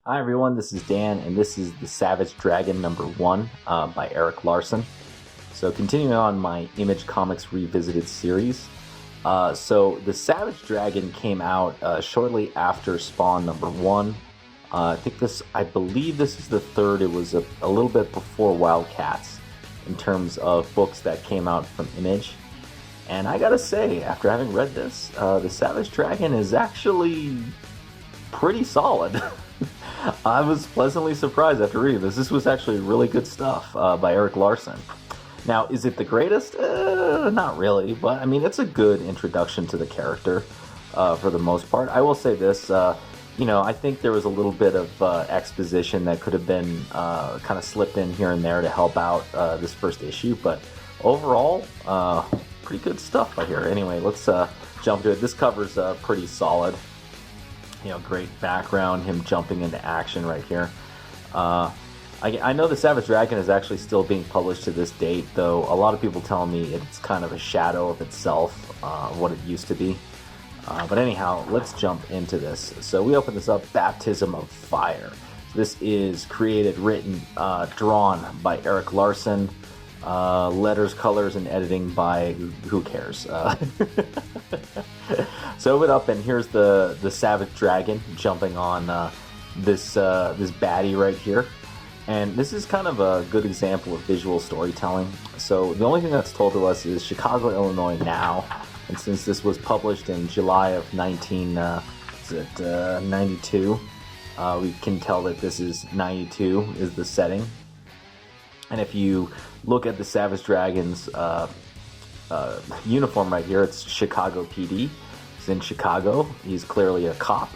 Hi everyone, this is Dan, and this is The Savage Dragon #1 by Erik Larsen. So continuing on my Image Comics Revisited series. So The Savage Dragon came out shortly after Spawn #1. I believe this is the third. It was a little bit before WildC.A.T.S in terms of books that came out from Image. And I gotta say, after having read this, The Savage Dragon is actually pretty solid. I was pleasantly surprised after reading this. This was actually really good stuff by Erik Larsen. Now, is it the greatest? Not really, but I mean, it's a good introduction to the character for the most part. I will say this, I think there was a little bit of exposition that could have been kind of slipped in here and there to help out this first issue, but overall, pretty good stuff right here. Anyway, let's jump to it. This cover's pretty solid. Great background, him jumping into action right here. I know The Savage Dragon is actually still being published to this date, though a lot of people tell me it's kind of a shadow of itself, what it used to be. But anyhow, let's jump into this. So we open this up, Baptism of Fire. So this is created, written, drawn by Erik Larsen. Letters, colors, and editing by who cares? So open up, and here's the Savage Dragon jumping on this baddie right here, and this is kind of a good example of visual storytelling. So the only thing that's told to us is Chicago, Illinois now, and since this was published in July of 92, we can tell that this is 92 is the setting. And if you look at the Savage Dragon's uniform right here, it's Chicago PD. He's in Chicago. He's clearly a cop,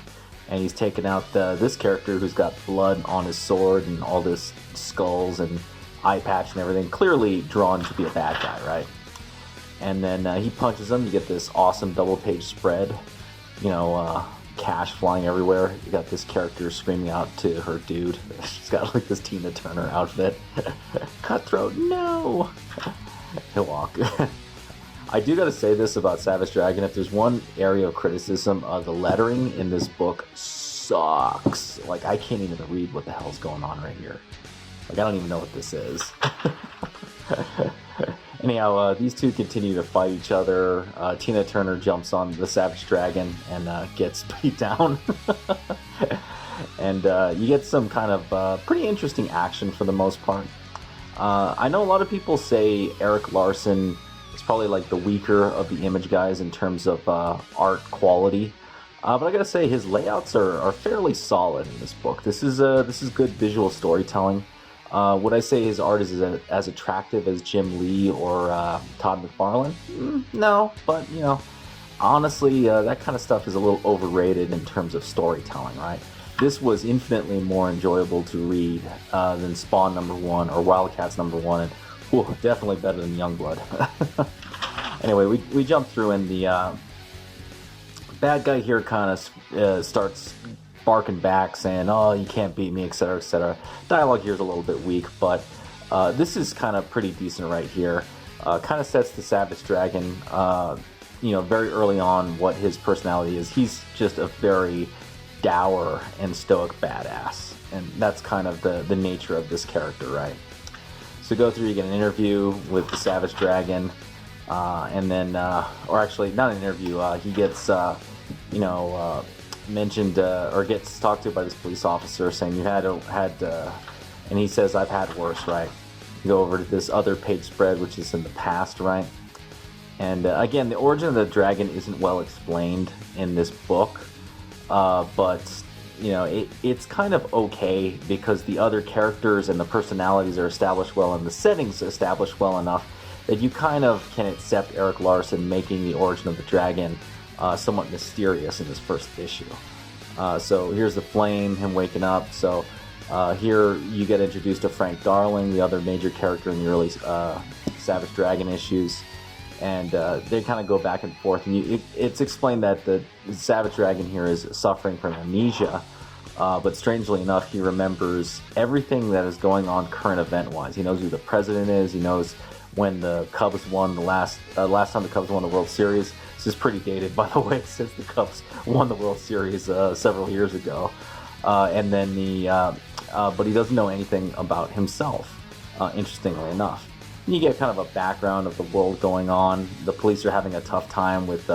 and he's taken out this character who's got blood on his sword and all this skulls and eye patch and everything. Clearly drawn to be a bad guy, right? And then he punches him. You get this awesome double-page spread. Cash flying everywhere. You got this character screaming out to her dude. She's got like this Tina Turner outfit. Cutthroat, no! He'll walk. I do gotta say this about Savage Dragon. If there's one area of criticism, the lettering in this book sucks. Like, I can't even read what the hell's going on right here. Like, I don't even know what this is. Anyhow, these two continue to fight each other. Tina Turner jumps on the Savage Dragon and gets beat down. And you get some kind of pretty interesting action for the most part. I know a lot of people say Erik Larsen is probably like the weaker of the Image guys in terms of art quality. But I gotta say, his layouts are fairly solid in this book. This is good visual storytelling. Would I say his art is as attractive as Jim Lee or Todd McFarlane? No, but honestly, that kind of stuff is a little overrated in terms of storytelling, right? This was infinitely more enjoyable to read than Spawn #1 or WildC.A.T.S #1, and definitely better than Youngblood. Anyway, we jump through, and the bad guy here kind of starts barking back, saying, "Oh, you can't beat me," etc., etc. Dialogue here is a little bit weak, but this is kind of pretty decent right here. Kind of sets the Savage Dragon, very early on what his personality is. He's just a very dour and stoic badass, and that's kind of the nature of this character, right? So go through, you get an interview with the Savage Dragon, and then, or actually not an interview, he gets, mentioned or gets talked to by this police officer saying you had and he says, "I've had worse," right? You go over to this other page spread, which is in the past, right? And again, the origin of the dragon isn't well explained in this book, but it's kind of okay because the other characters and the personalities are established well and the settings established well enough that you kind of can accept Erik Larsen making the origin of the dragon somewhat mysterious in this first issue. So here's the flame, him waking up. So here you get introduced to Frank Darling, the other major character in the early Savage Dragon issues, and they kind of go back and forth. And it's explained that the Savage Dragon here is suffering from amnesia, but strangely enough, he remembers everything that is going on current event-wise. He knows who the president is. He knows when the Cubs won the last time the Cubs won the World Series. This is pretty dated, by the way, since the Cubs won the World Series several years ago. and then but he doesn't know anything about himself, interestingly enough. And you get kind of a background of the world going on. The police are having a tough time with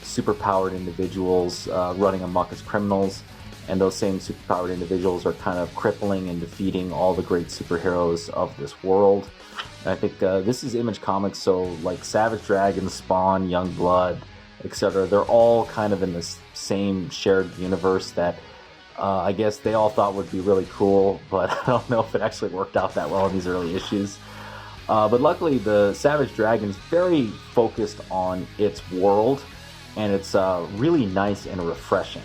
superpowered individuals running amok as criminals, and those same superpowered individuals are kind of crippling and defeating all the great superheroes of this world. And I think this is Image Comics, so like Savage Dragon, Spawn, Youngblood, etc., they're all kind of in this same shared universe that I guess they all thought would be really cool, but I don't know if it actually worked out that well in these early issues. But luckily, the Savage Dragon is very focused on its world, and it's really nice and refreshing.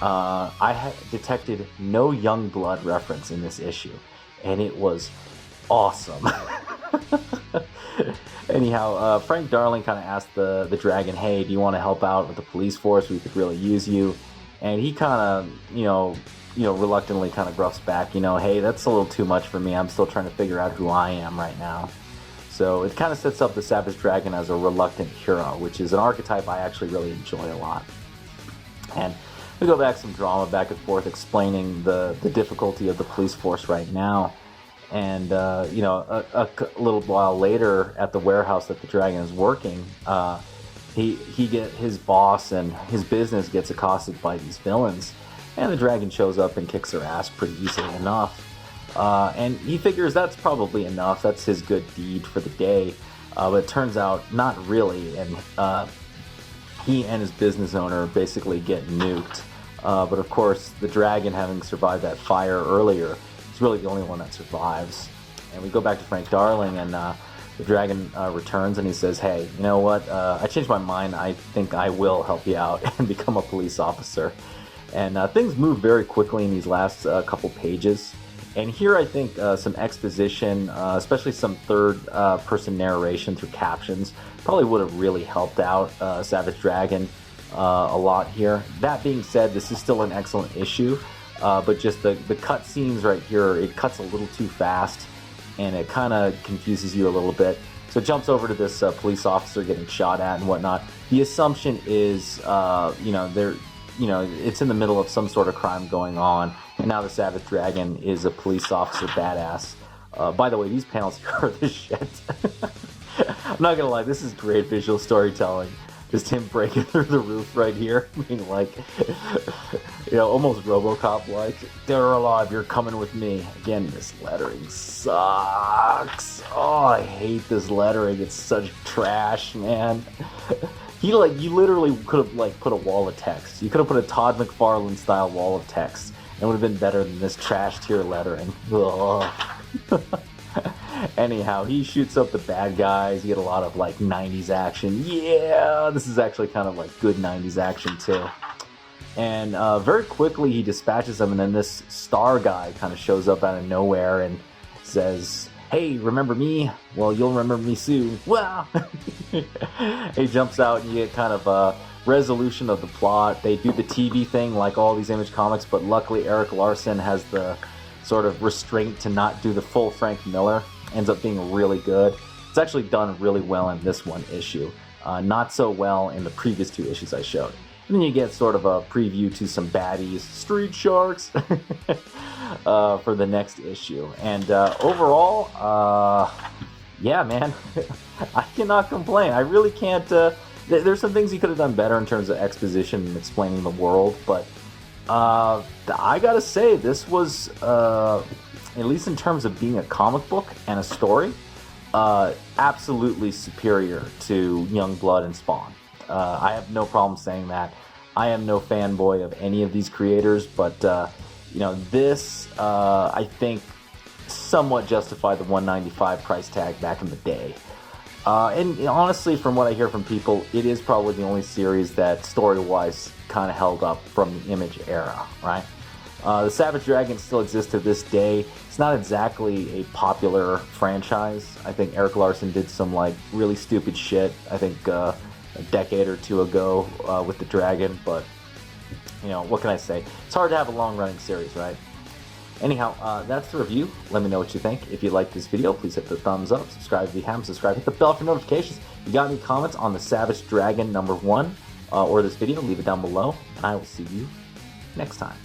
I detected no Youngblood reference in this issue, and it was awesome. Anyhow, Frank Darling kind of asked the dragon, hey, do you want to help out with the police force? We could really use you. And he kind of, reluctantly kind of gruffs back, hey, that's a little too much for me. I'm still trying to figure out who I am right now. So it kind of sets up the Savage Dragon as a reluctant hero, which is an archetype I actually really enjoy a lot. And we go back some drama back and forth explaining the difficulty of the police force right now. And, a little while later at the warehouse that the dragon is working, his boss and his business gets accosted by these villains. And the dragon shows up and kicks their ass pretty easily enough. And he figures that's probably enough. That's his good deed for the day. But it turns out not really. And he and his business owner basically get nuked. But of course, the dragon, having survived that fire earlier, is really the only one that survives. And we go back to Frank Darling, and the dragon returns, and he says, hey, you know what? I changed my mind. I think I will help you out and become a police officer. And things move very quickly in these last couple pages. And here I think some exposition, especially some third-person narration through captions, probably would have really helped out Savage Dragon a lot here. That being said, this is still an excellent issue, but just the cut scenes right here, it cuts a little too fast, and it kind of confuses you a little bit. So it jumps over to this police officer getting shot at and whatnot. The assumption is, it's in the middle of some sort of crime going on, and now the Savage Dragon is a police officer badass. By the way, these panels here are the shit. I'm not gonna lie, this is great visual storytelling. Just him breaking through the roof right here, being like, almost RoboCop-like. They're alive, you're coming with me. Again, this lettering sucks. Oh, I hate this lettering. It's such trash, man. You literally could have put a wall of text. You could have put a Todd McFarlane style wall of text. It would have been better than this trash tier lettering. Anyhow, he shoots up the bad guys. You get a lot of 90s action. Yeah, this is actually kind of good 90s action too. And very quickly he dispatches them, and then this star guy kind of shows up out of nowhere and says, hey, remember me? Well, you'll remember me soon. Wow. He jumps out, and you get kind of a resolution of the plot. They do the TV thing like all these Image Comics, but luckily Erik Larsen has the sort of restraint to not do the full Frank Miller. Ends up being really good. It's actually done really well in this one issue. Not so well in the previous two issues I showed. And then you get sort of a preview to some baddies, Street Sharks, for the next issue. And overall, yeah, man, I cannot complain. I really can't. There's some things he could have done better in terms of exposition and explaining the world, but I gotta say, this was, at least in terms of being a comic book and a story, absolutely superior to Youngblood and Spawn. I have no problem saying that. I am no fanboy of any of these creators, but this I think somewhat justified the $195 price tag back in the day. And honestly, from what I hear from people, it is probably the only series that story-wise kind of held up from the Image era, right? The Savage Dragon still exists to this day. It's not exactly a popular franchise. I think Erik Larsen did some really stupid shit, I think a decade or two ago with the Dragon, but what can I say? It's hard to have a long-running series, right? Anyhow, that's the review. Let me know what you think. If you like this video, please hit the thumbs up, subscribe if you haven't subscribed, hit the bell for notifications. If you got any comments on the Savage Dragon #1 or this video, leave it down below, and I will see you next time.